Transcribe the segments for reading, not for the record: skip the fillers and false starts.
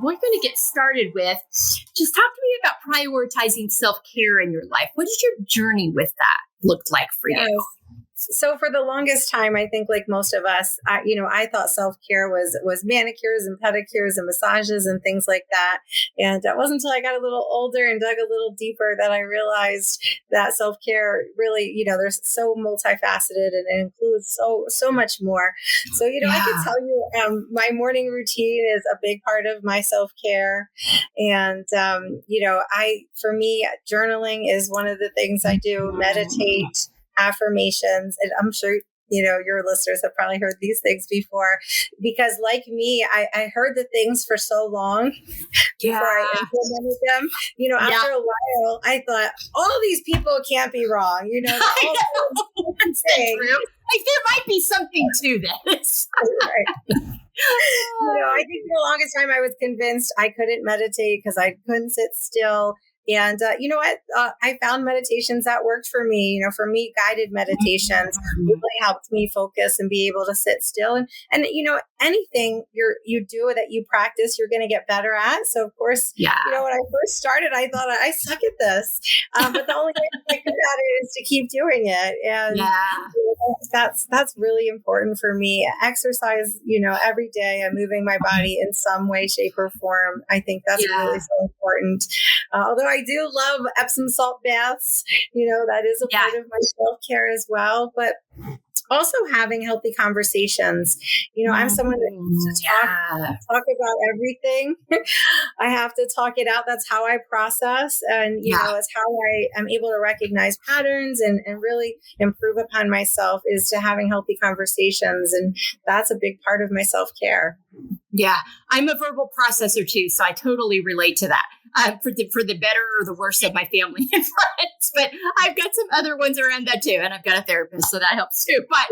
we're going to get started with, just talk to me about prioritizing self-care in your life. What does your journey with that look like for you? So for the longest time, I think like most of us, I thought self-care was manicures and pedicures and massages and things like that. And it wasn't until I got a little older and dug a little deeper that I realized that self-care really, there's so multifaceted and it includes so much more. So, I can tell you, my morning routine is a big part of my self-care. And, for me, journaling is one of the things I do, meditate, affirmations. And I'm sure, your listeners have probably heard these things before, because like me, I heard the things for so long before I implemented them. After a while, I thought, all these people can't be wrong. They're all saying. Like, there might be something to this. Right. I think for the longest time I was convinced I couldn't meditate because I couldn't sit still. And you know what? I found meditations that worked for me. For me, guided meditations really helped me focus and be able to sit still. And anything you do that you practice, you're going to get better at. So of course, when I first started, I thought I suck at this, but the only way to get good at it is to keep doing it. And that's really important for me. Exercise, every day I'm moving my body in some way, shape, or form. I think that's really so important. Although I do love Epsom salt baths, that is a part of my self-care as well. But also having healthy conversations. I'm someone that needs to talk about everything. I have to talk it out. That's how I process. And, it's how I am able to recognize patterns and really improve upon myself, is to having healthy conversations. And that's a big part of my self-care. Yeah, I'm a verbal processor too, so I totally relate to that. For the better or the worse of my family and friends, but I've got some other ones around that too, and I've got a therapist, so that helps too. But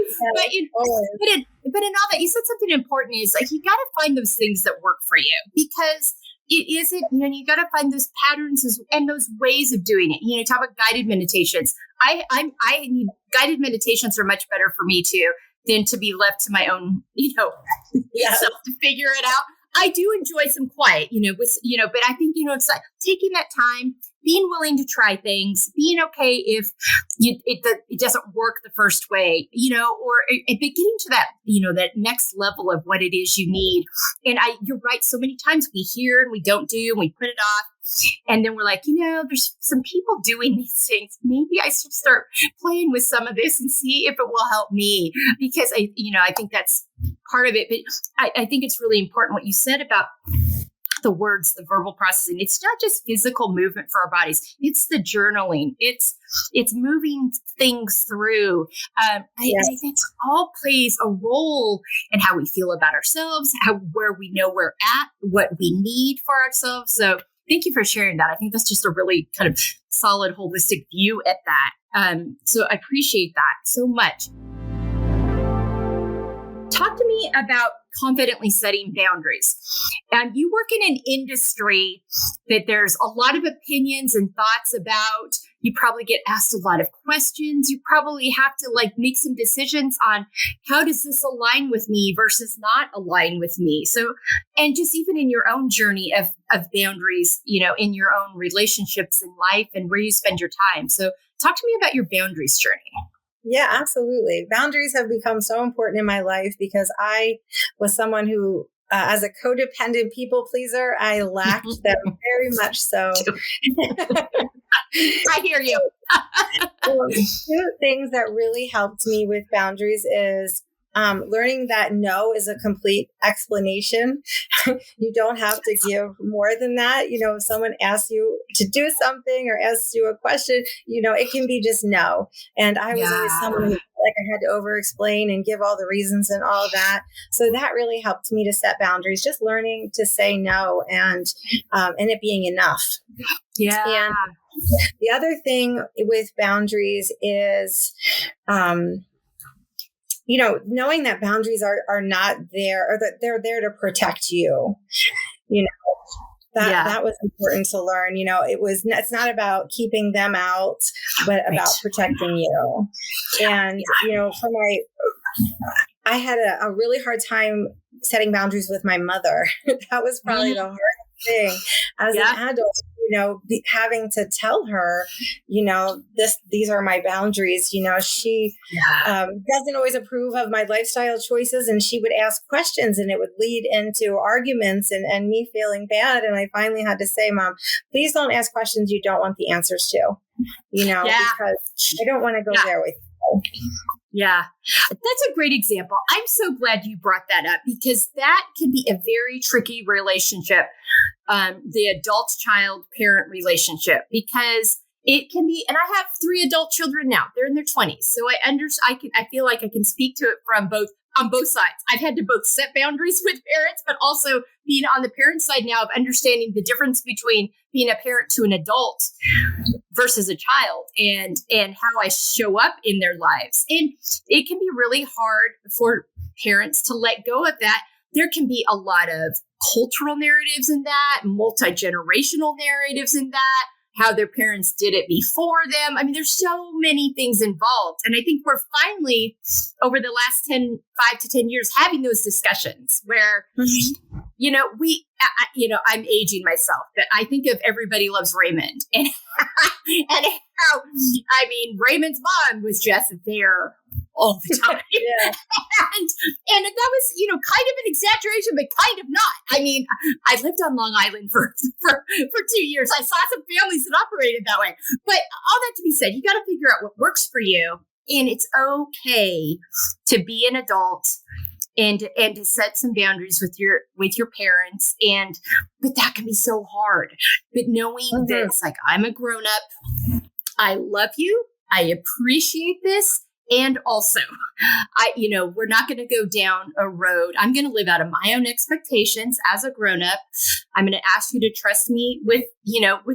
in all that, you said something important, is like, you got to find those things that work for you, because it isn't, you got to find those patterns and those ways of doing it. Talk about guided meditations. I need guided meditations are much better for me too than to be left to my own, self to figure it out. I do enjoy some quiet, but I think, it's like taking that time, being willing to try things, being okay if it doesn't work the first way, or getting to that, that next level of what it is you need. And you're right. So many times we hear and we don't do, and we put it off. And then we're like, there's some people doing these things. Maybe I should start playing with some of this and see if it will help me, because I think that's part of it. But I think it's really important what you said about the words, the verbal processing. It's not just physical movement for our bodies. It's the journaling. It's moving things through. I think it all plays a role in how we feel about ourselves, where we know we're at, what we need for ourselves. So thank you for sharing that. I think that's just a really kind of solid, holistic view at that. So I appreciate that so much. Talk to me about confidently setting boundaries. You work in an industry that there's a lot of opinions and thoughts about. You probably get asked a lot of questions. You probably have to make some decisions on, how does this align with me versus not align with me? So, and just even in your own journey of boundaries, in your own relationships in life and where you spend your time. So talk to me about your boundaries journey. Yeah, absolutely. Boundaries have become so important in my life because I was someone who, as a codependent people pleaser, I lacked them very much so. I hear you. Two things that really helped me with boundaries is learning that no is a complete explanation. You don't have to give more than that. If someone asks you to do something or asks you a question, it can be just no. And I was always someone who I had to over explain and give all the reasons and all of that. So that really helped me to set boundaries, just learning to say no and it being enough. Yeah. And the other thing with boundaries is, knowing that boundaries are not there, or that they're there to protect you, that was important to learn. It's not about keeping them out, but about protecting you. And, I had a really hard time setting boundaries with my mother. That was probably the hardest thing as an adult, having to tell her, these are my boundaries. She doesn't always approve of my lifestyle choices, and she would ask questions, and it would lead into arguments and me feeling bad. And I finally had to say, Mom, please don't ask questions you don't want the answers to, because I don't want to go there with you. Yeah, that's a great example. I'm so glad you brought that up, because that can be a very tricky relationship, the adult-child parent relationship, because it can be, and I have 3 adult children now. They're in their 20s. So I feel like I can speak to it on both sides. I've had to both set boundaries with parents, but also being on the parent side now of understanding the difference between being a parent to an adult versus a child, and how I show up in their lives. And it can be really hard for parents to let go of that. There can be a lot of cultural narratives in that, multi-generational narratives in that, how their parents did it before them. I mean, there's so many things involved. And I think we're finally, over the last 5 to 10 years, having those discussions where, I'm aging myself, but I think of Everybody Loves Raymond and how, Raymond's mom was just there all the time. and that was, kind of an exaggeration, but kind of not. I lived on Long Island for 2 years. I saw some families that operated that way. But all that to be said, you got to figure out what works for you. And it's okay to be an adult and to set some boundaries with your parents. But that can be so hard. But knowing that it's like, I'm a grown up, I love you, I appreciate this. And also, we're not going to go down a road. I'm going to live out of my own expectations as a grown-up. I'm going to ask you to trust me with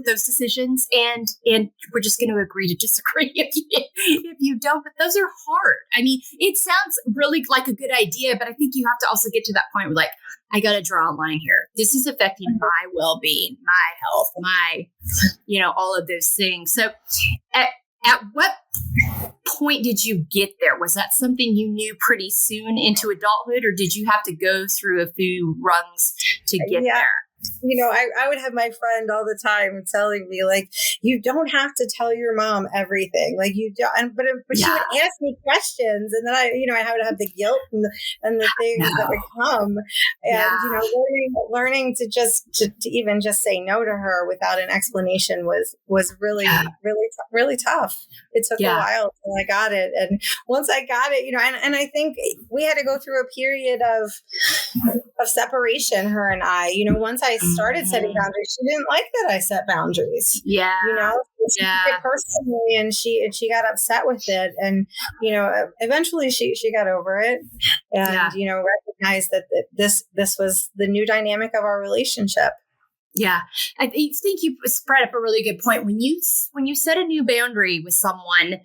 those decisions. And we're just going to agree to disagree if you don't. But those are hard. It sounds really like a good idea, but I think you have to also get to that point where, I got to draw a line here. This is affecting my well-being, my health, my, all of those things. So at what point did you get there? Was that something you knew pretty soon into adulthood, or did you have to go through a few rungs to get there? I would have my friend all the time telling me, you don't have to tell your mom everything. You don't, but she would ask me questions, and then I would have the guilt and the things that would come, and learning to to even just say no to her without an explanation was really really tough. It took a while till I got it, and once I got it, and I think we had to go through a period of separation. Her and I, once I started setting boundaries, she didn't like that I set boundaries. She took it personally, and she got upset with it. And eventually she got over it, and recognized that this was the new dynamic of our relationship. Yeah, I think you spread up a really good point. When you set a new boundary with someone,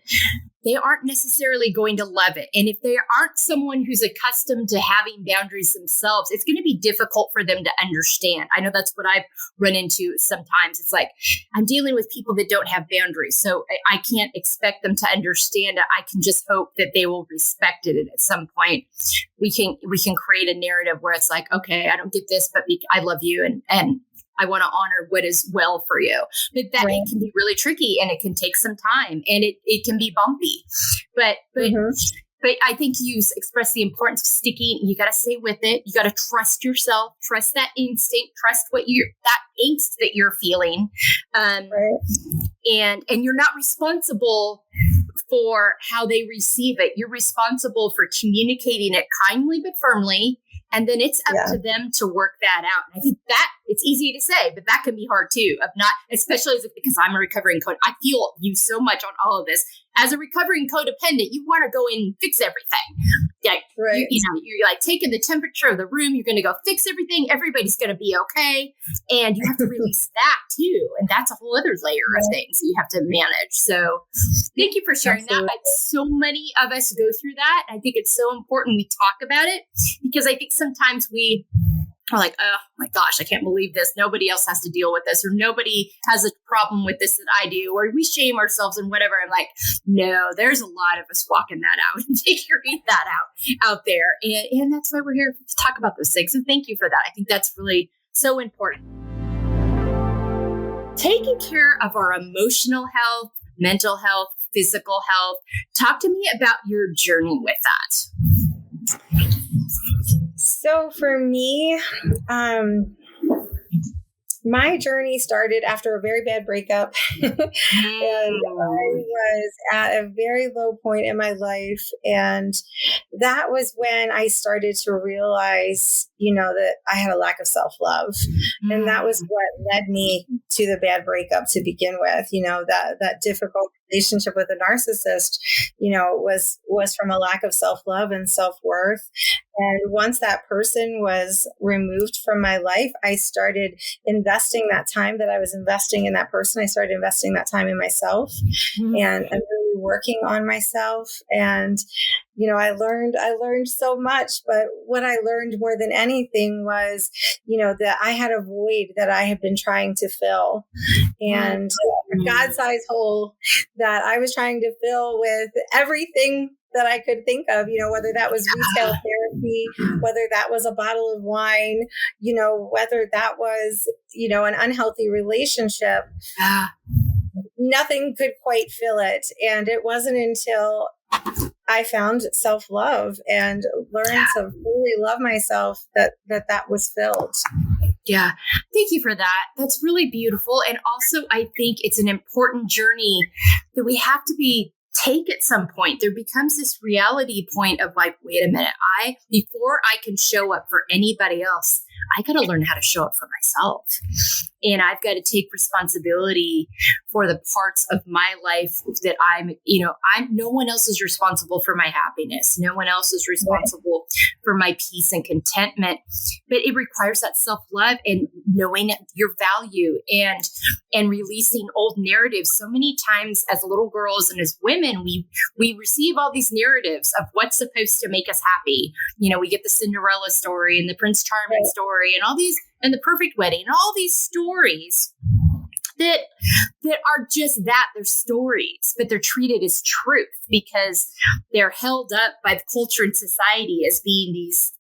they aren't necessarily going to love it. And if they aren't someone who's accustomed to having boundaries themselves, it's going to be difficult for them to understand. I know that's what I've run into sometimes. It's like, I'm dealing with people that don't have boundaries, so I can't expect them to understand it. I can just hope that they will respect it. And at some point, we can create a narrative where it's like, okay, I don't get this, but I love you, and I want to honor what is well for you. But that it can be really tricky, and it can take some time, and it can be bumpy. But I think you express the importance of sticking. You got to stay with it. You got to trust yourself, trust that instinct, trust that angst that you're feeling. And you're not responsible for how they receive it. You're responsible for communicating it kindly but firmly. And then it's up to them to work that out. And I think that it's easy to say, but that can be hard too, especially because I'm a recovering codependent. I feel you so much on all of this. As a recovering codependent, you want to go in and fix everything. You're like taking the temperature of the room. You're going to go fix everything. Everybody's going to be okay. And you have to release that too. And that's a whole other layer of things you have to manage. So thank you for sharing that. So many of us go through that. I think it's so important we talk about it, because I think sometimes we are like, oh my gosh, I can't believe this. Nobody else has to deal with this, or nobody has a problem with this that I do, or we shame ourselves and whatever. I'm like, no, there's a lot of us walking that out and figuring that out there. And that's why we're here to talk about those things. So thank you for that. I think that's really so important. Taking care of our emotional health, mental health, physical health. Talk to me about your journey with that. So for me, my journey started after a very bad breakup. And I was at a very low point in my life. And that was when I started to realize, that I had a lack of self-love. And that was what led me to the bad breakup to begin with. That difficult relationship with a narcissist, was from a lack of self-love and self-worth. And once that person was removed from my life, I started investing that time that I was investing in that person. I started investing that time in myself and really working on myself. And, I learned so much, but what I learned more than anything was, that I had a void that I had been trying to fill, and a God-sized hole that I was trying to fill with everything that I could think of, whether that was retail therapy, whether that was a bottle of wine, whether that was, an unhealthy relationship. Nothing could quite fill it. And it wasn't until I found self-love and learned to really love myself that was filled. Yeah. Thank you for that. That's really beautiful. And also, I think it's an important journey that we have to take at some point. There becomes this reality point of like, wait a minute, before I can show up for anybody else, I got to learn how to show up for myself. And I've got to take responsibility for the parts of my life that no one else is responsible for my happiness. No one else is responsible for my peace and contentment. But it requires that self-love and knowing your value and releasing old narratives. So many times as little girls and as women, we receive all these narratives of what's supposed to make us happy. We get the Cinderella story and the Prince Charming story and all these, and the perfect wedding, and all these stories that are just that. They're stories, but they're treated as truth because they're held up by the culture and society as being these,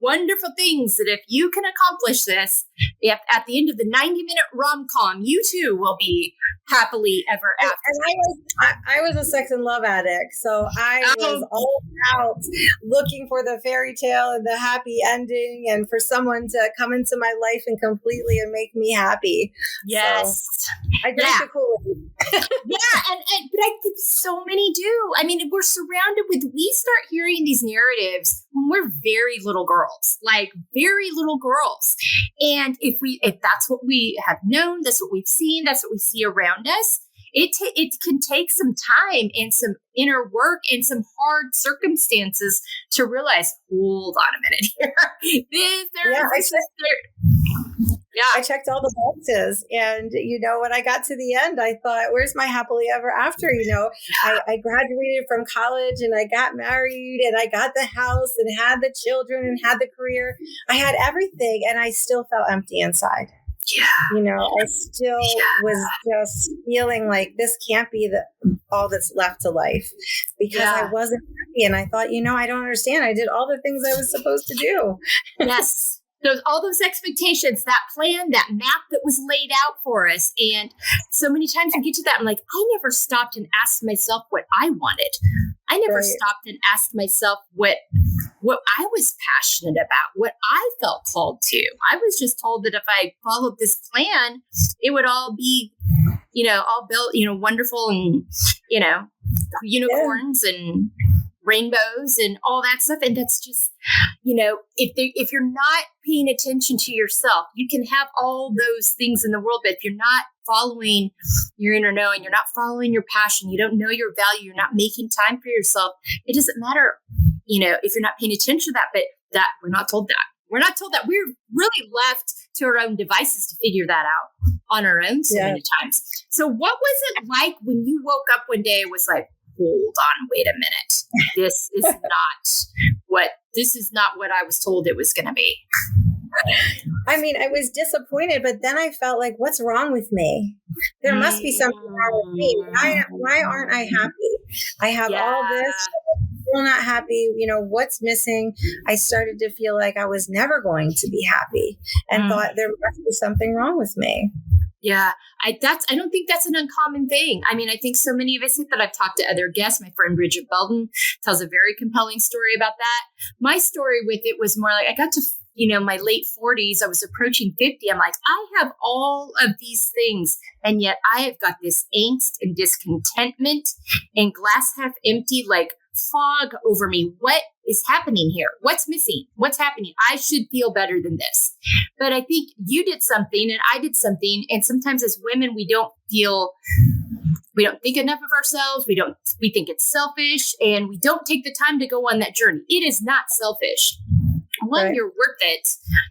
wonderful things that if you can accomplish this, if at the end of the 90-minute rom-com, you too will be happily ever after. And I was a sex and love addict, so I was all about looking for the fairy tale and the happy ending, and for someone to come into my life and completely and make me happy. Yes, so I drank the Kool-Aid. But I think so many do. I mean, we're surrounded with. We start hearing these narratives when we're very little girls, and if that's what we have known, that's what we've seen, that's what we see around us. It can take some time and some inner work and some hard circumstances to realize, hold on a minute here. I checked all the boxes, and when I got to the end, I thought, where's my happily ever after? I graduated from college and I got married and I got the house and had the children and had the career. I had everything, and I still felt empty inside. I still was just feeling like this can't be all that's left to life, because I wasn't happy. And I thought, I don't understand. I did all the things I was supposed to do. Yes. All those expectations, that plan, that map that was laid out for us. And so many times we get to that, I'm like, I never stopped and asked myself what I wanted. I never stopped and asked myself what I was passionate about, what I felt called to. I was just told that if I followed this plan, it would all be, all built, wonderful and, unicorns and rainbows and all that stuff. And that's just, if you're not paying attention to yourself, you can have all those things in the world, but if you're not following your inner knowing, you're not following your passion, you don't know your value, you're not making time for yourself, it doesn't matter, if you're not paying attention to that. But that we're not told that. We're not told that. We're really left to our own devices to figure that out on our own so many times. So what was it like when you woke up one day and was like, hold on, wait a minute. This is not what I was told it was going to be. I mean, I was disappointed, but then I felt like, what's wrong with me? There must be something wrong with me. Why aren't I happy? I have all this, still not happy. What's missing? I started to feel like I was never going to be happy and thought there must be something wrong with me. Yeah, I don't think that's an uncommon thing. I mean, I think so many of us that I've talked to other guests. My friend Bridget Belden tells a very compelling story about that. My story with it was more like I got to, my late 40s. I was approaching 50. I'm like, I have all of these things, and yet I have got this angst and discontentment and glass half empty, like fog over me. What is happening here? What's missing? What's happening? I should feel better than this. But I think you did something and I did something. And sometimes as women, we don't think enough of ourselves. We think it's selfish, and we don't take the time to go on that journey. It is not selfish. One, right. You're worth it.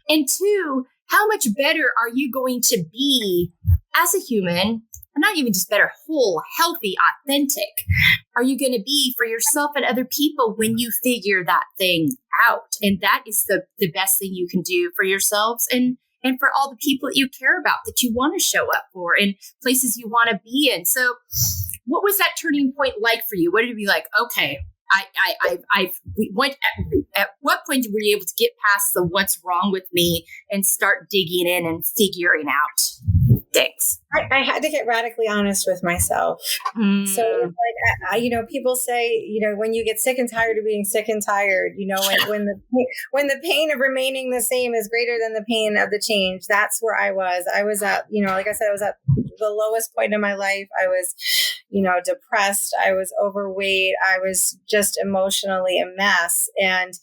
And two, how much better are you going to be as a human? Not even just better, whole, healthy, authentic. Are you going to be for yourself and other people when you figure that thing out? And that is the best thing you can do for yourselves and for all the people that you care about, that you want to show up for, and places you want to be in. So what was that turning point like for you? What did it be like? Okay, at what point were you able to get past the what's wrong with me and start digging in and figuring out things? I had to get radically honest with myself. So it's like, people say, when you get sick and tired of being sick and tired, when the pain of remaining the same is greater than the pain of the change, that's where I was. I was at, like I said, I was at the lowest point in my life. I was, depressed. I was overweight. I was just emotionally a mess. And,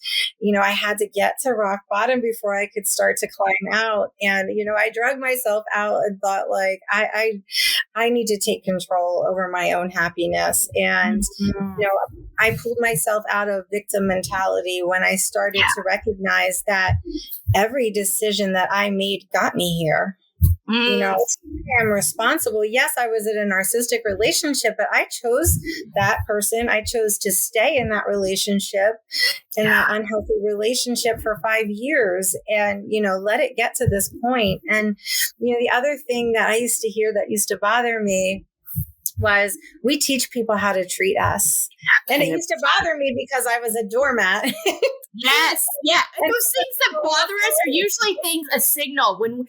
I had to get to rock bottom before I could start to climb out. And, I drug myself out and thought like, I need to take control over my own happiness. And, I pulled myself out of victim mentality when I started to recognize that every decision that I made got me here. I'm responsible. Yes, I was in a narcissistic relationship, but I chose that person. I chose to stay in that relationship, in that unhealthy relationship for 5 years and, let it get to this point. And, the other thing that I used to hear that used to bother me was we teach people how to treat us. And it used to bother me because I was a doormat. Yes. Yeah. And those things that bother us are usually a signal when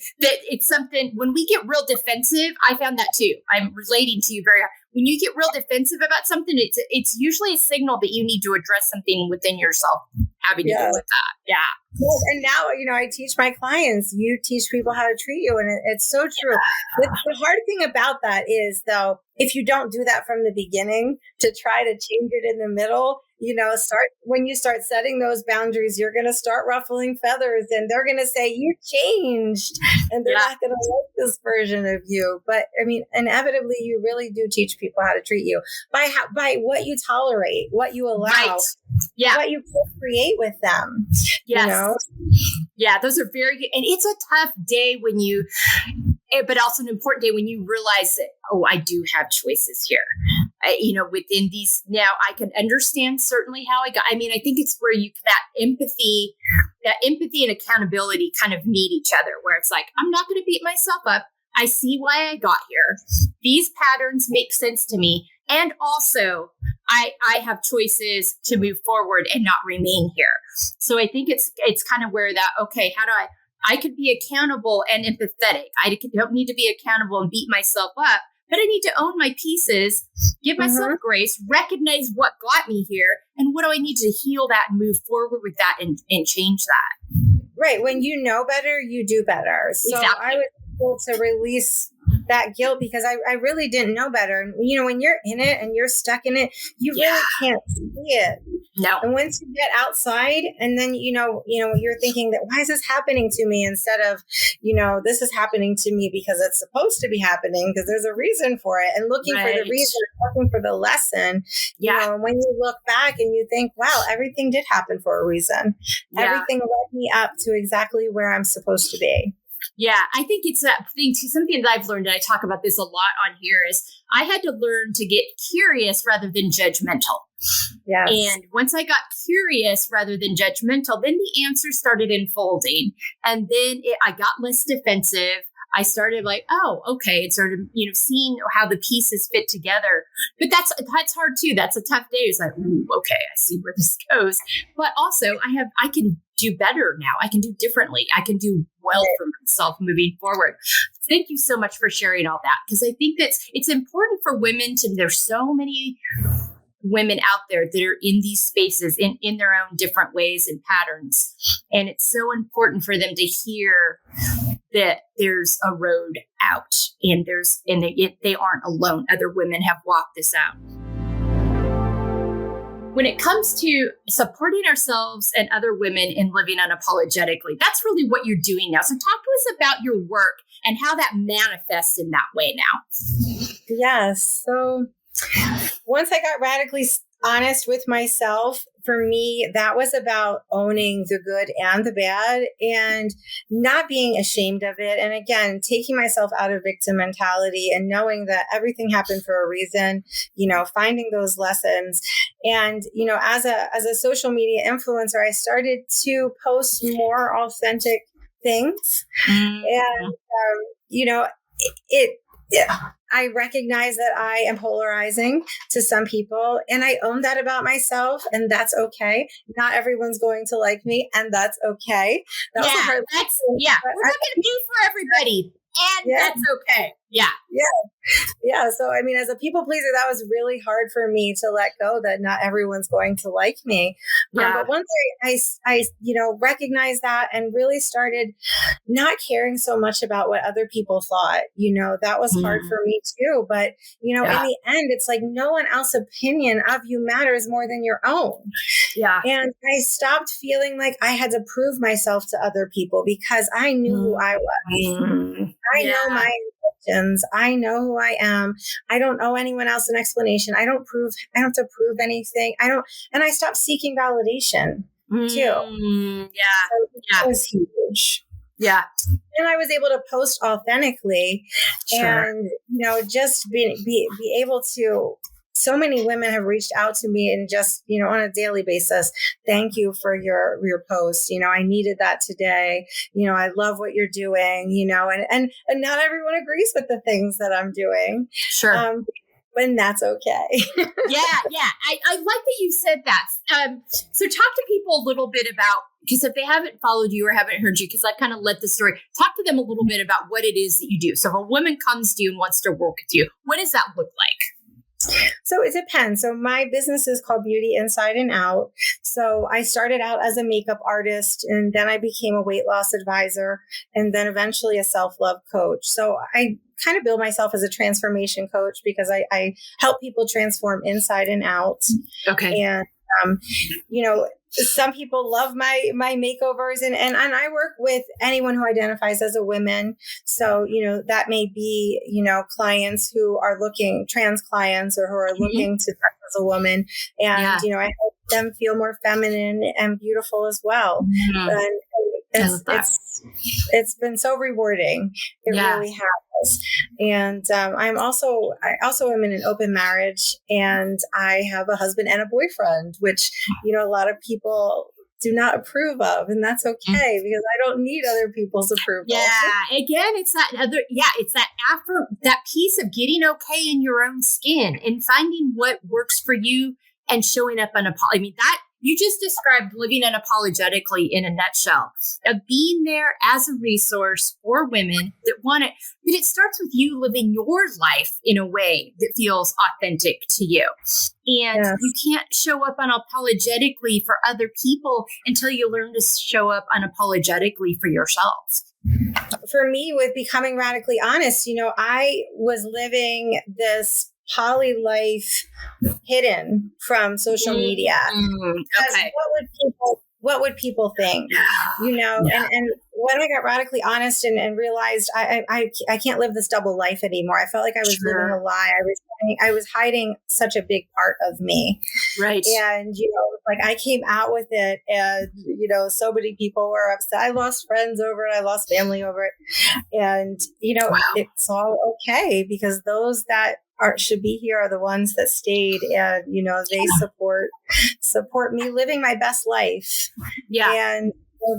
we get real defensive. I found that too. I'm relating to you very hard. When you get real defensive about something, it's usually a signal that you need to address something within yourself having to do with that. Yeah. Well, and now, I teach my clients, you teach people how to treat you. And it's so true. The hard thing about that is, though, if you don't do that from the beginning, to try to change it in the middle, when you start setting those boundaries, you're going to start ruffling feathers and they're going to say you changed and they're not going to like this version of you. But I mean, inevitably, you really do teach people how to treat you by what you tolerate, what you allow, what you create with them. Yes. Yeah, those are very good. And it's a tough day but also an important day when you realize that, I do have choices here. Within these, now I can understand certainly how I got. I mean, I think it's where that empathy and accountability kind of meet each other, where it's like, I'm not going to beat myself up. I see why I got here. These patterns make sense to me. And also I have choices to move forward and not remain here. So I think it's kind of where that, okay, how do I could be accountable and empathetic. I don't need to be accountable and beat myself up, but I need to own my pieces, give myself grace, recognize what got me here, and what do I need to heal that and move forward with that and change that. Right. When you know better, you do better. So exactly. I was able to release that guilt because I really didn't know better. And, when you're in it and you're stuck in it, you really can't see it. No. And once you get outside and then, you're thinking that why is this happening to me instead of, this is happening to me because it's supposed to be happening because there's a reason for it, and looking for the reason, looking for the lesson. When you look back and you think, wow, everything did happen for a reason. Everything led me up to exactly where I'm supposed to be. Yeah, I think it's that thing too. Something that I've learned, and I talk about this a lot on here, is I had to learn to get curious rather than judgmental. Yes. And once I got curious rather than judgmental, then the answers started unfolding. And then I got less defensive. I started like, oh, okay. It started, seeing how the pieces fit together. But that's hard too. That's a tough day. It's like, ooh, okay, I see where this goes. But also I can do better now. I can do differently. I can do well for myself moving forward. Thank you so much for sharing all that. Because I think it's important for women there's so many women out there that are in these spaces in their own different ways and patterns. And it's so important for them to hear that there's a road out and they aren't alone. Other women have walked this out. When it comes to supporting ourselves and other women in living unapologetically, that's really what you're doing now. So talk to us about your work and how that manifests in that way now. Yes. So once I got radically honest with myself, for me, that was about owning the good and the bad and not being ashamed of it. And again, taking myself out of victim mentality and knowing that everything happened for a reason, finding those lessons. And, as a social media influencer, I started to post more authentic things. And, I recognize that I am polarizing to some people, and I own that about myself, and that's okay. Not everyone's going to like me, and that's okay. We're not going to be for everybody, and that's okay. Yeah. So, as a people pleaser, that was really hard for me to let go that not everyone's going to like me. But once I recognized that and really started not caring so much about what other people thought, that was hard for me too. But, in the end, it's like no one else's opinion of you matters more than your own. Yeah. And I stopped feeling like I had to prove myself to other people because I knew who I was. I know my intentions. I know who I am. I don't owe anyone else an explanation. I don't have to prove anything. And I stopped seeking validation too. That was huge. Yeah. And I was able to post authentically and, just be able to. So many women have reached out to me and just, on a daily basis, thank you for your post. I needed that today. I love what you're doing, and not everyone agrees with the things that I'm doing. Sure. And that's okay. Yeah. I like that you said that. So talk to people a little bit about, because if they haven't followed you or haven't heard you, because I've kind of led the story, talk to them a little bit about what it is that you do. So if a woman comes to you and wants to work with you, what does that look like? So it depends. So my business is called Beauty Inside and Out. So I started out as a makeup artist, and then I became a weight loss advisor, and then eventually a self-love coach. So I kind of build myself as a transformation coach because I help people transform inside and out. Okay. And, some people love my makeovers and I work with anyone who identifies as a woman. So, that may be, clients who are trans clients or who are looking to dress as a woman. And, I help them feel more feminine and beautiful as well. And it's been so rewarding. It really has. And I also am in an open marriage, and I have a husband and a boyfriend, which, a lot of people do not approve of. And that's okay because I don't need other people's approval. Yeah. Again, it's that piece of getting okay in your own skin and finding what works for you and showing up that you just described living unapologetically in a nutshell, of being there as a resource for women that want it. But it starts with you living your life in a way that feels authentic to you. And you can't show up unapologetically for other people until you learn to show up unapologetically for yourself. For me, with becoming radically honest, I was living this poly life hidden from social media. Okay. What would people think? And when I got radically honest and realized I can't live this double life anymore. I felt like I was living a lie. I was I was hiding such a big part of me. Right. And, like I came out with it and, so many people were upset. I lost friends over it. I lost family over it. And, Wow. it's all okay because those that should be here are the ones that stayed and, they support me living my best life. Yeah. And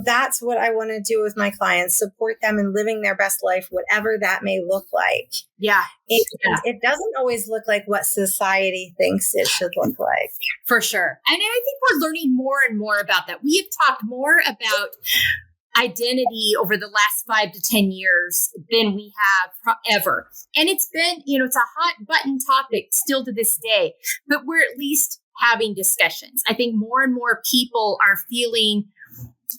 that's what I want to do with my clients, support them in living their best life, whatever that may look like. Yeah. It doesn't always look like what society thinks it should look like. For sure. And I think we're learning more and more about that. We have talked more about identity over the last 5 to 10 years than we have ever. And it's been, it's a hot button topic still to this day, but we're at least having discussions. I think more and more people are feeling,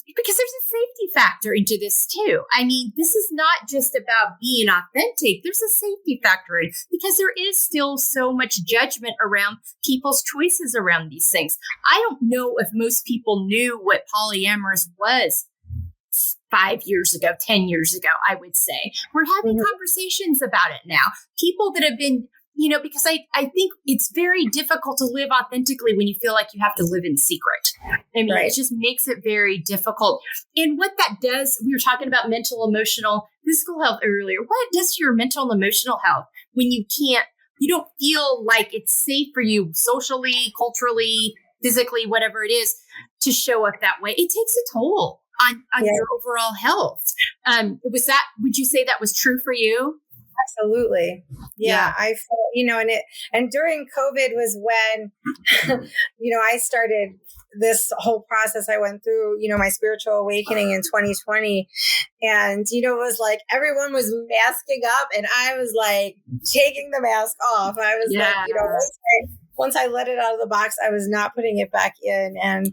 because there's a safety factor into this too. I mean, this is not just about being authentic. There's a safety factor in because there is still so much judgment around people's choices around these things. I don't know if most people knew what polyamorous was 5 years ago, 10 years ago, I would say. We're having conversations about it now. People that have been, because I think it's very difficult to live authentically when you feel like you have to live in secret. I mean, It just makes it very difficult. And what that does, we were talking about mental, emotional, physical health earlier. What does to your mental and emotional health when you don't feel like it's safe for you socially, culturally, physically, whatever it is, to show up that way? It takes a toll on your overall health. Would you say that was true for you? Absolutely. Yeah. I felt, and during COVID was when, I started this whole process. I went through, my spiritual awakening in 2020 and, it was like, everyone was masking up and I was like taking the mask off. I was like, once I let it out of the box, I was not putting it back in. And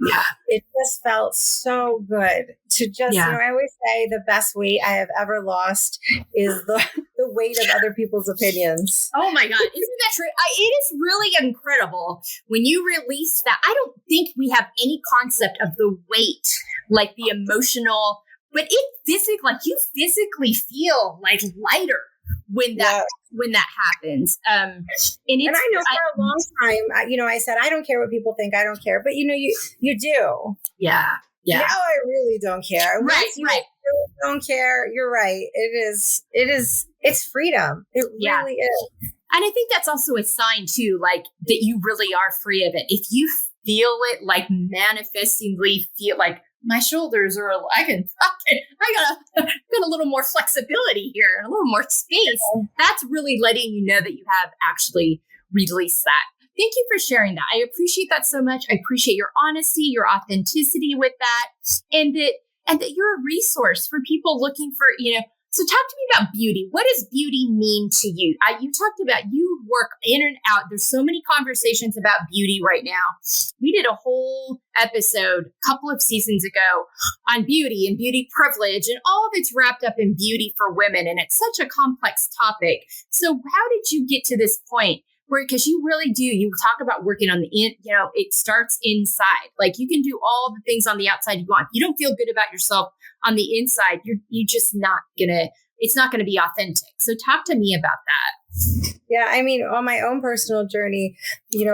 it just felt so good to just, I always say the best weight I have ever lost is the weight of other people's opinions. Oh my God. Isn't that true? It is really incredible when you release that. I don't think we have any concept of the weight, like the emotional, but you physically feel like lighter when that happens. And I know for a long time, I said, I don't care what people think. I don't care. But, you do. Yeah. Yeah. Now I really don't care. Right. Really don't care. You're right. It's freedom. It really is. And I think that's also a sign too, like that you really are free of it. If you feel it like manifestingly feel like, my shoulders are, I got a little more flexibility here and a little more space. That's really letting you know that you have actually released that. Thank you for sharing that. I appreciate that so much. I appreciate your honesty, your authenticity with that, and that you're a resource for people looking for, So talk to me about beauty. What does beauty mean to you? You talked about you work in and out. There's so many conversations about beauty right now. We did a whole episode a couple of seasons ago on beauty and beauty privilege, and all of it's wrapped up in beauty for women. And it's such a complex topic. So how did you get to this point? Because you really do, you talk about working on it starts inside. Like you can do all the things on the outside you want. If you don't feel good about yourself on the inside, you're just not it's not gonna be authentic. So talk to me about that. Yeah, I mean, on my own personal journey,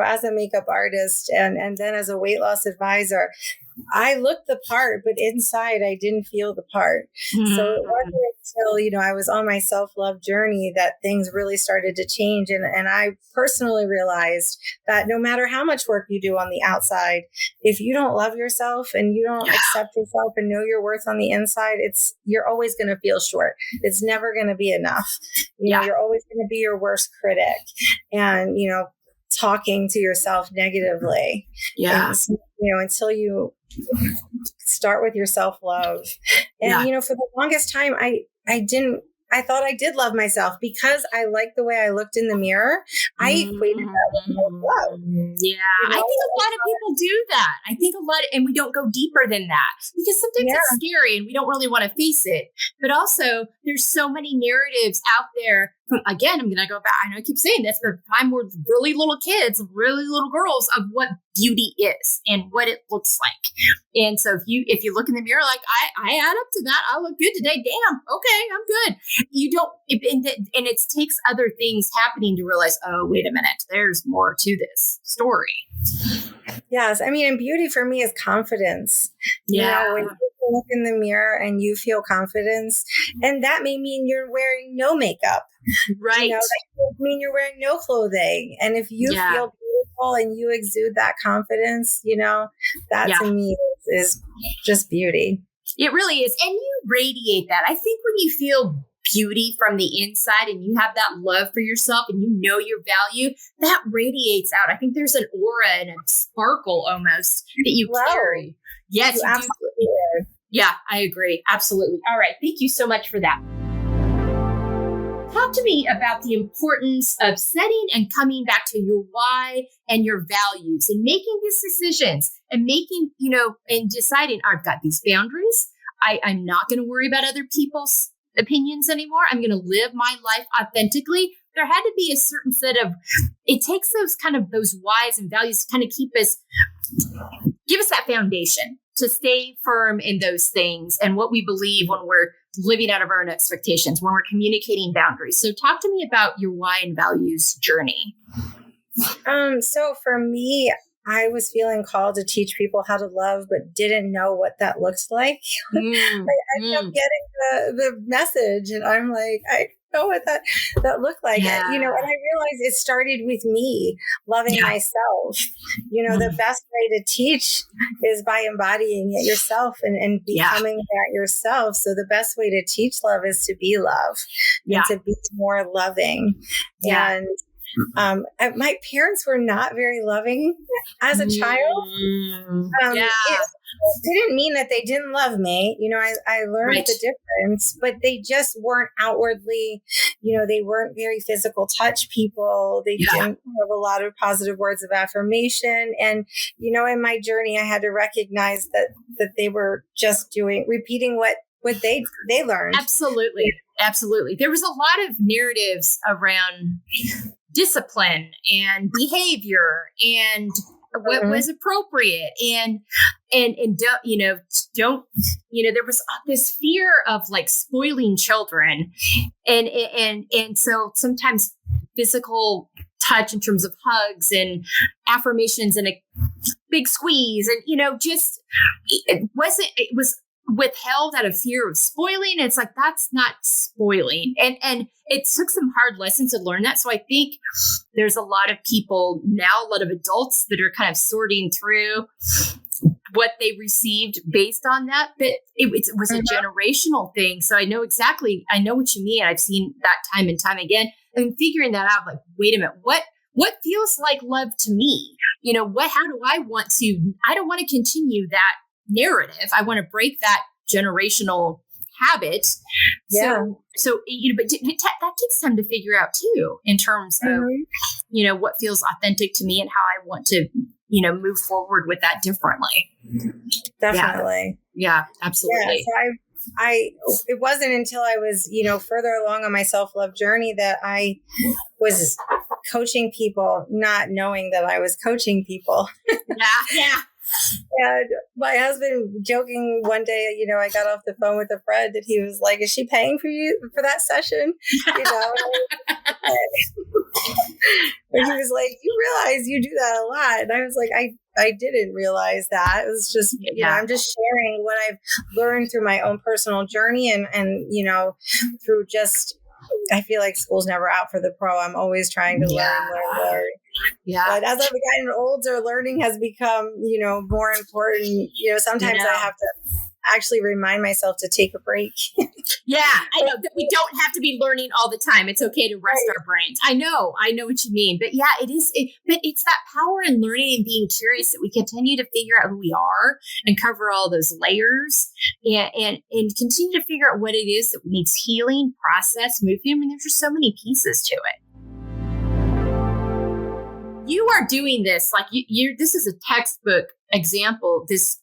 as a makeup artist and then as a weight loss advisor, I looked the part, but inside I didn't feel the part. Mm-hmm. So it wasn't until, I was on my self-love journey that things really started to change. And I personally realized that no matter how much work you do on the outside, if you don't love yourself and you don't accept yourself and know your worth on the inside, you're always going to feel short. It's never going to be enough. You're always going to be your worst critic and, talking to yourself negatively. Yeah. And, until you start with your self-love. And, for the longest time, I thought I did love myself because I liked the way I looked in the mirror. I equated that with love. Yeah. I think a lot of people do that. I think and we don't go deeper than that because sometimes it's scary and we don't really want to face it. But also there's so many narratives out there. Again, I'm going to go back. I know I keep saying this, but I'm with really little kids, really little girls of what beauty is and what it looks like. And so if you look in the mirror, like I add up to that, I look good today. Damn. Okay. I'm good. you don't, and it takes other things happening to realize, oh, wait a minute, there's more to this story. Yes. I mean, and beauty for me is confidence. Yeah. When you look in the mirror and you feel confidence, and that may mean you're wearing no makeup. Right. That may mean you're wearing no clothing. And if you feel beautiful and you exude that confidence, that to me is just beauty. It really is. And you radiate that. I think when you feel beauty from the inside and you have that love for yourself and you know your value, that radiates out. I think there's an aura and a sparkle almost that you carry. Yes, you absolutely do. Yeah, I agree. Absolutely. All right. Thank you so much for that. Talk to me about the importance of setting and coming back to your why and your values and making these decisions and making, and deciding, I've got these boundaries. I'm not going to worry about other people's opinions anymore. I'm going to live my life authentically. There had to be a certain set of, it takes those whys and values to kind of give us that foundation to stay firm in those things and what we believe when we're living out of our own expectations, when we're communicating boundaries. So talk to me about your why and values journey. So for me, I was feeling called to teach people how to love, but didn't know what that looked like. I kept getting the message, and I'm like, I know what that looked like. And I realized it started with me loving myself. The best way to teach is by embodying it yourself and becoming that yourself. So the best way to teach love is to be love and to be more loving. And my parents were not very loving as a child. It didn't mean that they didn't love me. I learned the difference, but they just weren't outwardly, they weren't very physical touch people. They didn't have a lot of positive words of affirmation. And, in my journey, I had to recognize that they were just repeating what they learned. Absolutely. Absolutely. There was a lot of narratives around discipline and behavior and what was appropriate and don't there was this fear of like spoiling children and so sometimes physical touch in terms of hugs and affirmations and a big squeeze and it was withheld out of fear of spoiling. It's like, that's not spoiling. And it took some hard lessons to learn that. So I think there's a lot of people now, a lot of adults that are kind of sorting through what they received based on that. But it was a generational thing. So I know what you mean. I've seen that time and time again. And figuring that out, like, wait a minute, what feels like love to me? How do I want to, I don't want to continue that narrative. I want to break that generational habit. Yeah. So but that takes time to figure out too, in terms of, what feels authentic to me and how I want to, move forward with that differently. Definitely. Yeah, absolutely. Yeah, so it wasn't until I was, further along on my self-love journey that I was coaching people, not knowing that I was coaching people. Yeah. And my husband joking one day, I got off the phone with a friend and he was like, is she paying for you for that session? And he was like, you realize you do that a lot. And I was like, I didn't realize that. It was just, I'm just sharing what I've learned through my own personal journey and through just, I feel like school's never out for the pro. I'm always trying to learn. Yeah. But as I've gotten older, learning has become, more important. Sometimes I have to actually remind myself to take a break. Yeah, I know that we don't have to be learning all the time. It's okay to rest our brains. I know what you mean. But yeah, it is. But it's that power in learning and being curious that we continue to figure out who we are and cover all those layers and continue to figure out what it is that needs healing, process, movement. I mean, there's just so many pieces to it. You are doing this like this is a textbook example, this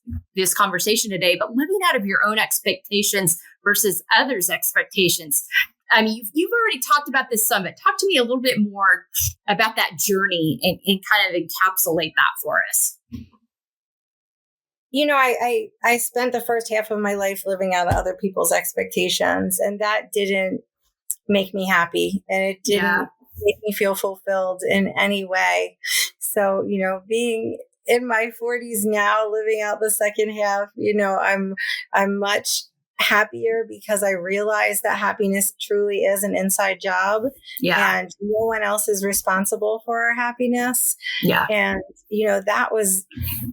conversation today, but living out of your own expectations versus others' expectations. You've already talked about this summit. Talk to me a little bit more about that journey and kind of encapsulate that for us. I spent the first half of my life living out of other people's expectations, and that didn't make me happy, and it didn't make me feel fulfilled in any way. So, being in my 40s now, living out the second half, I'm much happier because I realize that happiness truly is an inside job, and no one else is responsible for our happiness. And that was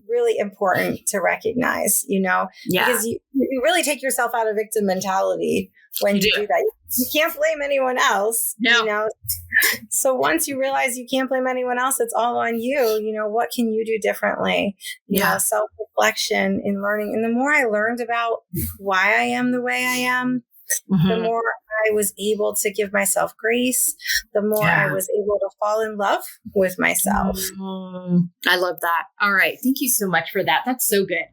really important to recognize, because you really take yourself out of victim mentality when you do that. You can't blame anyone else. So once you realize you can't blame anyone else, it's all on you. What can you do differently? Self-reflection and learning. And the more I learned about why I am the way I am, the more I was able to give myself grace, the more I was able to fall in love with myself. I love that. All right. Thank you so much for that. That's so good.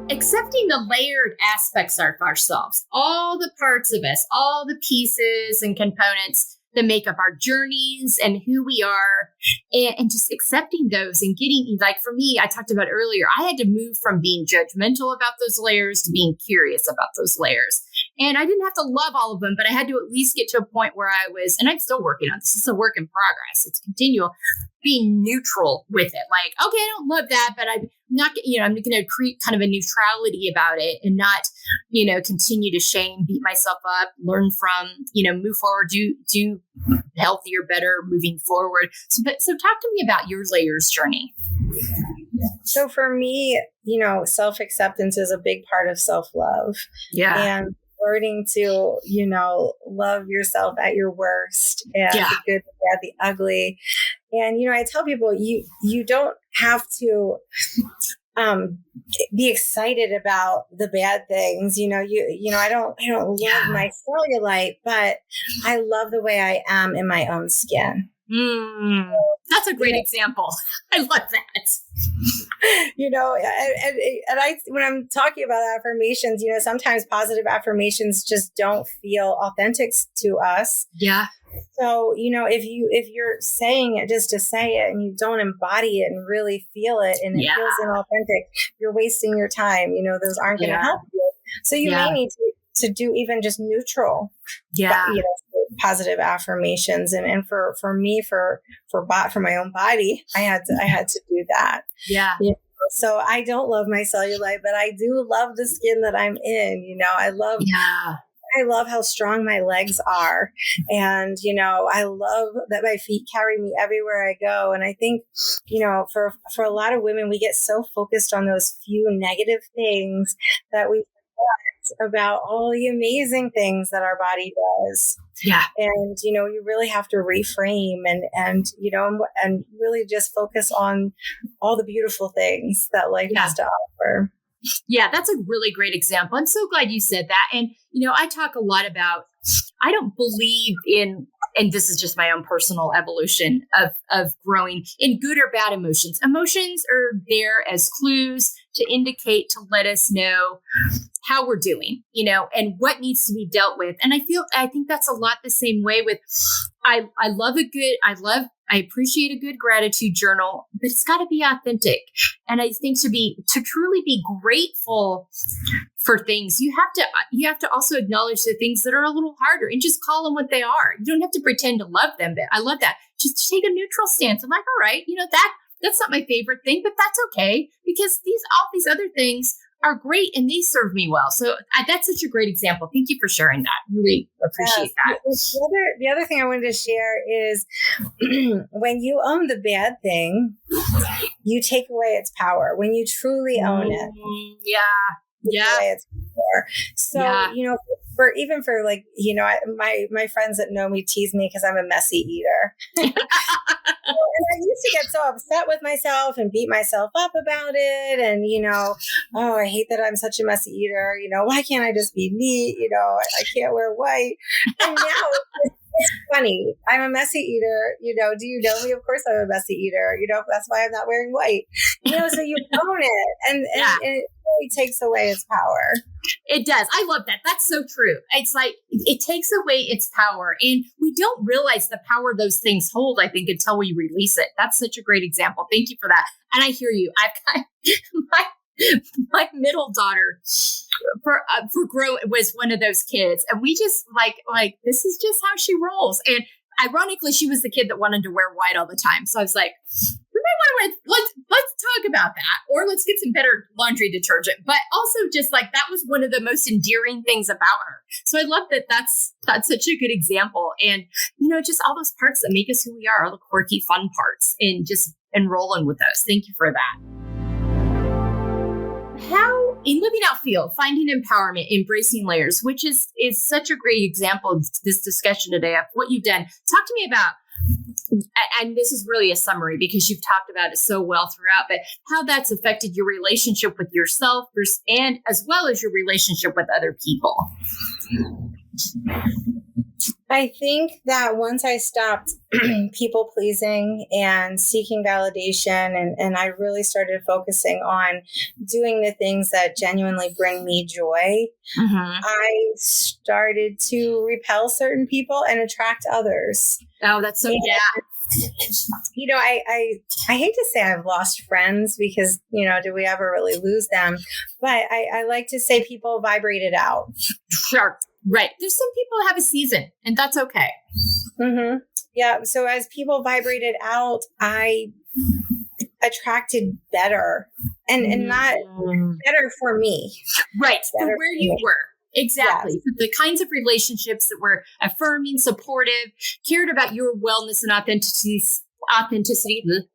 Accepting the layered aspects of ourselves, all the parts of us, all the pieces and components that make up our journeys and who we are, and just accepting those and getting, like for me, I talked about earlier, I had to move from being judgmental about those layers to being curious about those layers. And I didn't have to love all of them, but I had to at least get to a point where I was, and I'm still working on this. It's a work in progress. It's continual, being neutral with it. Like, okay, I don't love that, but I'm not, I'm going to create kind of a neutrality about it and not, continue to shame, beat myself up, learn from, move forward, do healthier, better moving forward. So talk to me about your layers journey. So for me, self-acceptance is a big part of self-love. And learning to, love yourself at your worst, and the good, the bad, the ugly. And, I tell people, you don't have to be excited about the bad things. I don't love my cellulite, but I love the way I am in my own skin. That's a great example. I love that. And I, when I'm talking about affirmations, sometimes positive affirmations just don't feel authentic to us. So, if you're saying it just to say it and you don't embody it and really feel it and it feels inauthentic, you're wasting your time. Those aren't going to help you. So you may need to do even just neutral, positive affirmations. And for me, for my own body, I had to do that. So I don't love my cellulite, but I do love the skin that I'm in. I love how strong my legs are. And, I love that my feet carry me everywhere I go. And I think, for a lot of women, we get so focused on those few negative things that we forget about all the amazing things that our body does. And, you really have to reframe and really just focus on all the beautiful things that life has to offer. Yeah, that's a really great example. I'm so glad you said that. And, I talk a lot about, I don't believe in, and this is just my own personal evolution of growing in good or bad emotions. Emotions are there as clues to indicate, to let us know how we're doing, and what needs to be dealt with. And I think that's a lot the same way with, I appreciate a good gratitude journal, but it's got to be authentic. And I think to truly be grateful for things, you have to also acknowledge the things that are a little harder and just call them what they are. You don't have to pretend to love them. But I love that. Just take a neutral stance. I'm like, all right, that's not my favorite thing, but that's okay, because all these other things are great and they serve me well. So that's such a great example. Thank you for sharing that. Really appreciate that. The other thing I wanted to share is when you own the bad thing, you take away its power. When you truly own it. Its power. So, for like, my friends that know me tease me because I'm a messy eater. And I used to get so upset with myself and beat myself up about it. And, I hate that I'm such a messy eater. Why can't I just be neat? I can't wear white. And now it's funny. I'm a messy eater. Do you know me? Of course I'm a messy eater. That's why I'm not wearing white. So you own it. And it really takes away its power. It does. I love that. That's so true. It's like it takes away its power, and we don't realize the power those things hold, I think, until we release it. That's such a great example. Thank you for that. And I hear you. I've got my middle daughter for grow was one of those kids, and we just like this is just how she rolls. And ironically, she was the kid that wanted to wear white all the time. So I was like, we might want to wear, let's talk about that, or let's get some better laundry detergent. But also, just like that was one of the most endearing things about her. So I love that. That's such a good example, and just all those parts that make us who we are, all the quirky, fun parts, and just rolling with those. Thank you for that. How in living out field, finding empowerment, embracing layers, which is such a great example of this discussion today of what you've done. Talk to me about, and this is really a summary because you've talked about it so well throughout, but how that's affected your relationship with yourself and as well as your relationship with other people. I think that once I stopped people pleasing and seeking validation, and I really started focusing on doing the things that genuinely bring me joy, I started to repel certain people and attract others. Oh, that's so, yeah. I hate to say I've lost friends because, do we ever really lose them? But I like to say people vibrated out. Sure. Right. There's some people who have a season, and that's okay. Mm-hmm. Yeah. So as people vibrated out, I attracted better and not better for me. Right. For where you were. Exactly. Yes. The kinds of relationships that were affirming, supportive, cared about your wellness and authenticity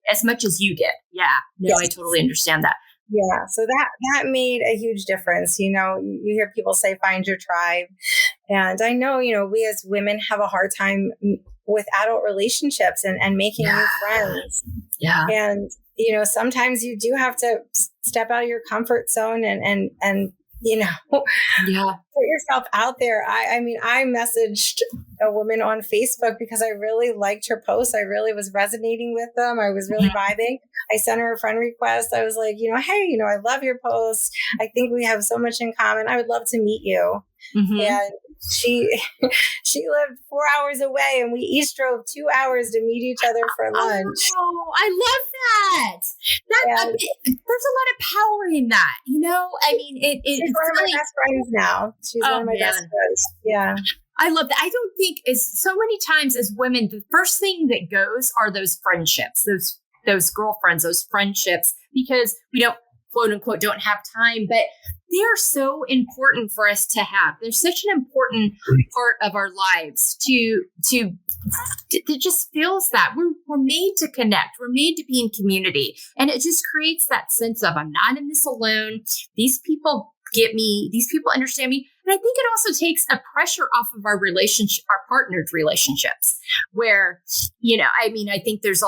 as much as you did. Yeah. No, yes. I totally understand that. Yeah. So that made a huge difference. You hear people say, find your tribe. And I know, we as women have a hard time with adult relationships and making new friends. Yeah. And, sometimes you do have to step out of your comfort zone and put yourself out there. I messaged a woman on Facebook because I really liked her posts. I really was resonating with them. I was really vibing. I sent her a friend request. I was like, hey, I love your posts. I think we have so much in common. I would love to meet you. Mm-hmm. And she lived 4 hours away, and we each drove 2 hours to meet each other for lunch. Oh, I love that. There's a lot of power in that. She's one of my best friends now. She's one of my best friends. Yeah. I love that. I don't think so many times as women, the first thing that goes are those friendships, those girlfriends, those friendships, because we don't, quote unquote, don't have time, but they're so important for us to have. They're such an important part of our lives to just feels that we're made to connect. We're made to be in community. And it just creates that sense of, I'm not in this alone. These people get me. These people understand me. And I think it also takes a pressure off of our relationship, our partnered relationships, where, I think there's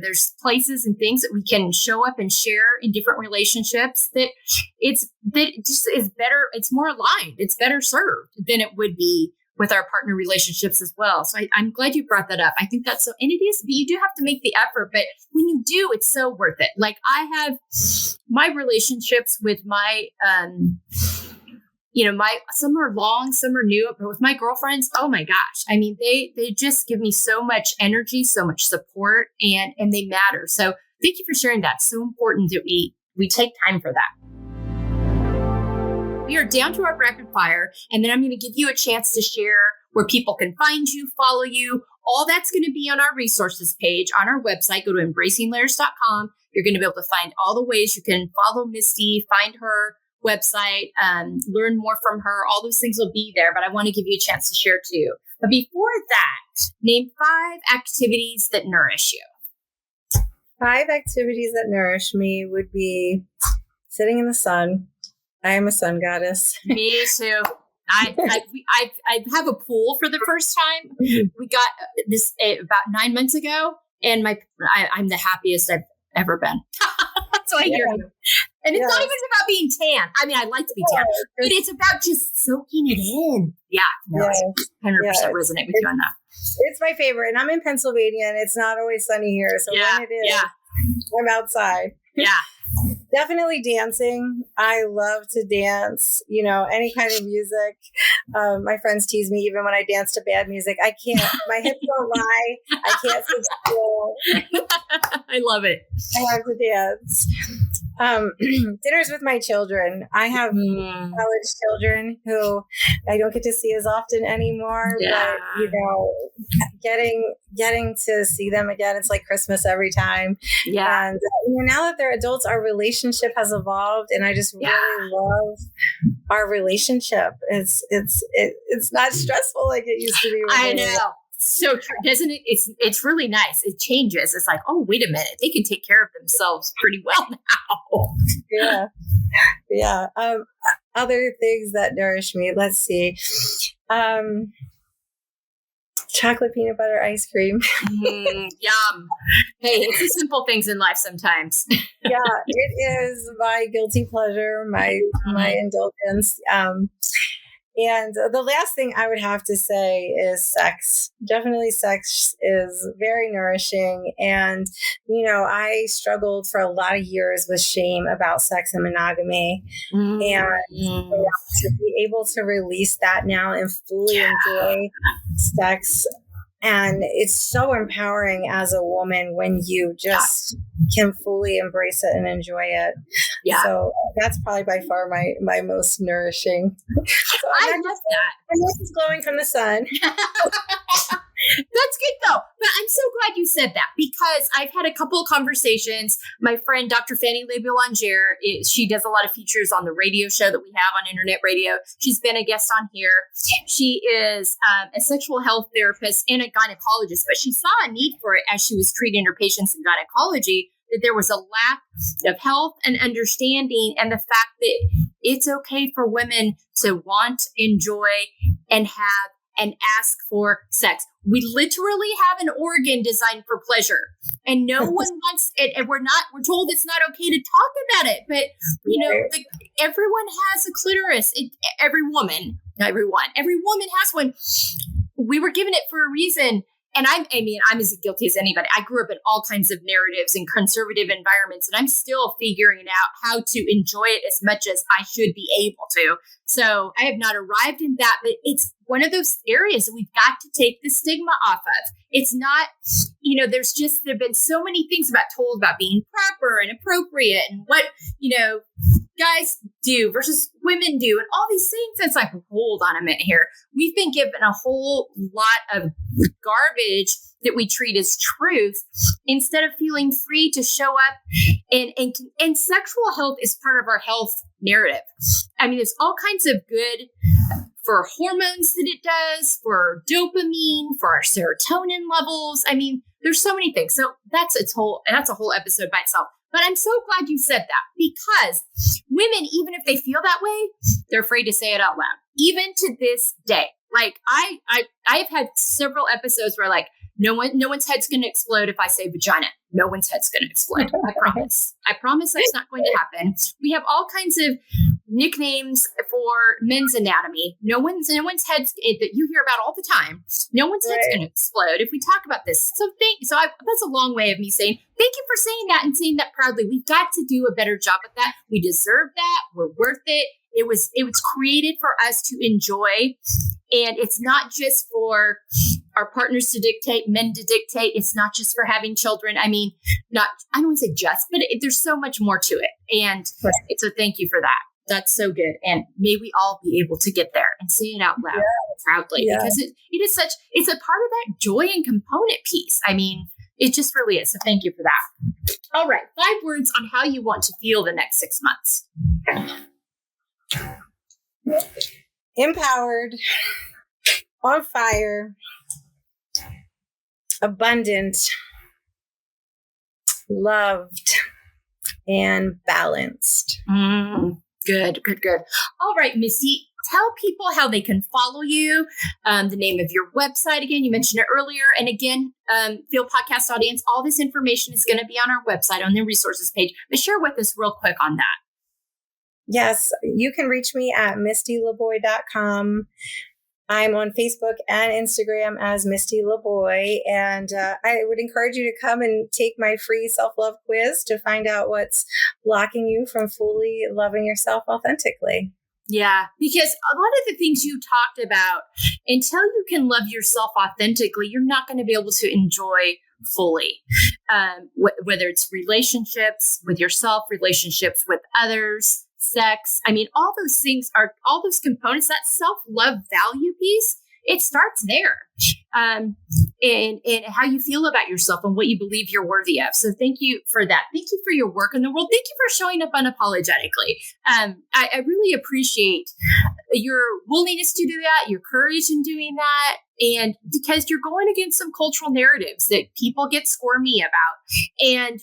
there's places and things that we can show up and share in different relationships that just is better. It's more aligned. It's better served than it would be with our partner relationships as well. So I'm glad you brought that up. I think that's so, and it is, but you do have to make the effort, but when you do, it's so worth it. Like I have my relationships with my, some are long, some are new, but with my girlfriends, oh my gosh. They just give me so much energy, so much support, and they matter. So thank you for sharing that. It's so important that we take time for that. We are down to our rapid fire, and then I'm going to give you a chance to share where people can find you, follow you. All that's going to be on our resources page on our website. Go to embracinglayers.com. You're going to be able to find all the ways you can follow Misty, find her website, learn more from her. All those things will be there, but I want to give you a chance to share too. But before that, name 5 activities that nourish you. 5 activities that nourish me would be sitting in the sun. I am a sun goddess. Me too. I have a pool for the first time. We got this about 9 months ago, and I'm the happiest I've ever been. So I hear you. And it's not even about being tan. I like to be tan, but it's about just soaking it in. Yeah. No, 100% resonate with you on that. It's my favorite. And I'm in Pennsylvania, and it's not always sunny here. So when it is, I'm outside. Yeah. Definitely dancing. I love to dance, any kind of music. My friends tease me even when I dance to bad music. I can't, my hips don't lie. I can't sit still. I love it. I love to dance. Dinners with my children. I have college children who I don't get to see as often anymore, but getting to see them again, it's like Christmas every time. Yeah. And now that they're adults, our relationship has evolved, and I just really love our relationship. It's not stressful like it used to be. I know. So true, doesn't it? It's really nice. It changes. It's like, oh, wait a minute, they can take care of themselves pretty well now. Yeah. Other things that nourish me. Let's see. Chocolate peanut butter ice cream. Yum. Hey, it's the simple things in life sometimes. Yeah, it is my guilty pleasure, my indulgence. And the last thing I would have to say is sex. Definitely sex is very nourishing. And, I struggled for a lot of years with shame about sex and monogamy. And to be able to release that now and fully enjoy sex. And it's so empowering as a woman when you just can fully embrace it and enjoy it. Yeah. So that's probably by far my most nourishing. So I love that. And this is glowing from the sun. That's good though. But I'm so glad you said that, because I've had a couple of conversations. My friend, Dr. Fanny Laboy, she does a lot of features on the radio show that we have on internet radio. She's been a guest on here. She is a sexual health therapist and a gynecologist, but she saw a need for it as she was treating her patients in gynecology, that there was a lack of health and understanding, and the fact that it's okay for women to want, enjoy, and have and ask for sex. We literally have an organ designed for pleasure, and no one wants it. And we're told it's not okay to talk about it, but everyone has a clitoris. Every woman has one. We were given it for a reason. And I'm as guilty as anybody. I grew up in all kinds of narratives and conservative environments, and I'm still figuring out how to enjoy it as much as I should be able to. So I have not arrived in that, but it's one of those areas that we've got to take the stigma off of. It's not, there've been so many things told about being proper and appropriate and what, guys do versus women do and all these things. It's like, hold on a minute here. We've been given a whole lot of garbage that we treat as truth instead of feeling free to show up. And sexual health is part of our health narrative. I mean, there's all kinds of good for hormones that it does, for dopamine, for our serotonin levels. I mean, there's so many things. So that's a whole episode by itself. But I'm so glad you said that, because women, even if they feel that way, they're afraid to say it out loud. Even to this day, like I've had several episodes where no one's head's going to explode if I say vagina. No one's head's going to explode. I promise. I promise that's not going to happen. We have all kinds of nicknames for men's anatomy. No one's head's that you hear about all the time. No one's head's going to explode if we talk about this. So that's a long way of me saying thank you for saying that and saying that proudly. We've got to do a better job at that. We deserve that. We're worth it. It was created for us to enjoy. And it's not just for our partners to dictate, men to dictate. It's not just for having children. I mean, I don't want to say just, but there's so much more to it. And so thank you for that. That's so good. And may we all be able to get there and say it out loud proudly, because it's a part of that joy and component piece. I mean, it just really is. So thank you for that. All right. 5 words on how you want to feel the next 6 months. Empowered, on fire, abundant, loved, and balanced. Good. All right, Misty, tell people how they can follow you, the name of your website. Again, you mentioned it earlier. And again, Field Podcast audience, all this information is going to be on our website on the resources page. But share with us real quick on that. Yes, you can reach me at mistylaboy.com. I'm on Facebook and Instagram as Misty Laboy. And I would encourage you to come and take my free self-love quiz to find out what's blocking you from fully loving yourself authentically. Yeah, because a lot of the things you talked about, until you can love yourself authentically, you're not going to be able to enjoy fully. whether it's relationships with yourself, relationships with others, sex. I mean, all those things are all those components, that self-love value piece, it starts there. And how you feel about yourself and what you believe you're worthy of. So thank you for that. Thank you for your work in the world. Thank you for showing up unapologetically. I really appreciate your willingness to do that, your courage in doing that. And because you're going against some cultural narratives that people get squirmy about.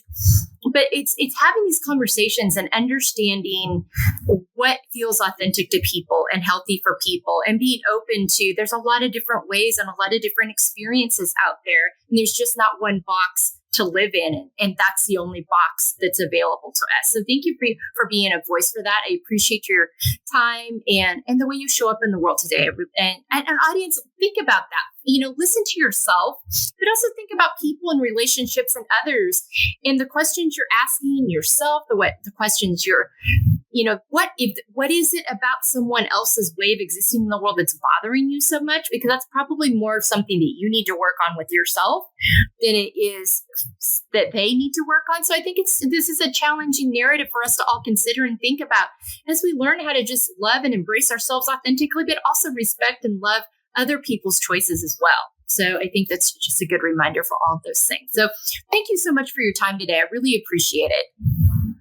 But it's having these conversations and understanding what feels authentic to people and healthy for people, and being open to, there's a lot of different ways and a lot of different experiences out there. And there's just not one box to live in. And that's the only box that's available to us. So thank you for being a voice for that. I appreciate your time and the way you show up in the world today. And an audience, think about that. Listen to yourself, but also think about people and relationships and others, and the questions you're asking yourself, the questions you're, what is it about someone else's way of existing in the world that's bothering you so much? Because that's probably more of something that you need to work on with yourself than it is that they need to work on. So I think this is a challenging narrative for us to all consider and think about as we learn how to just love and embrace ourselves authentically, but also respect and love other people's choices as well. So I think that's just a good reminder for all of those things. So thank you so much for your time today. I really appreciate it.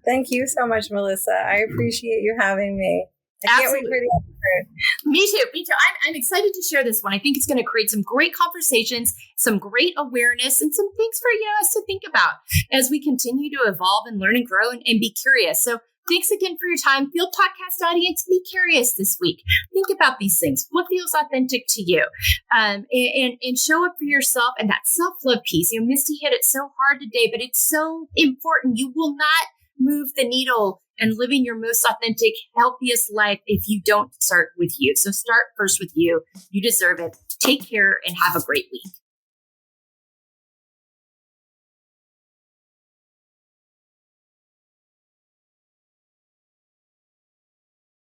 Thank you so much, Melissa. I appreciate you having me. I can't wait for the episode. Me too. I'm excited to share this one. I think it's going to create some great conversations, some great awareness, and some things for us to think about as we continue to evolve and learn and grow and be curious. So thanks again for your time. Field Podcast audience, be curious this week. Think about these things. What feels authentic to you? And show up for yourself, and that self-love piece. Misty hit it so hard today, but it's so important. You will not move the needle and living your most authentic, healthiest life if you don't start with you. So start first with you. You deserve it. Take care and have a great week.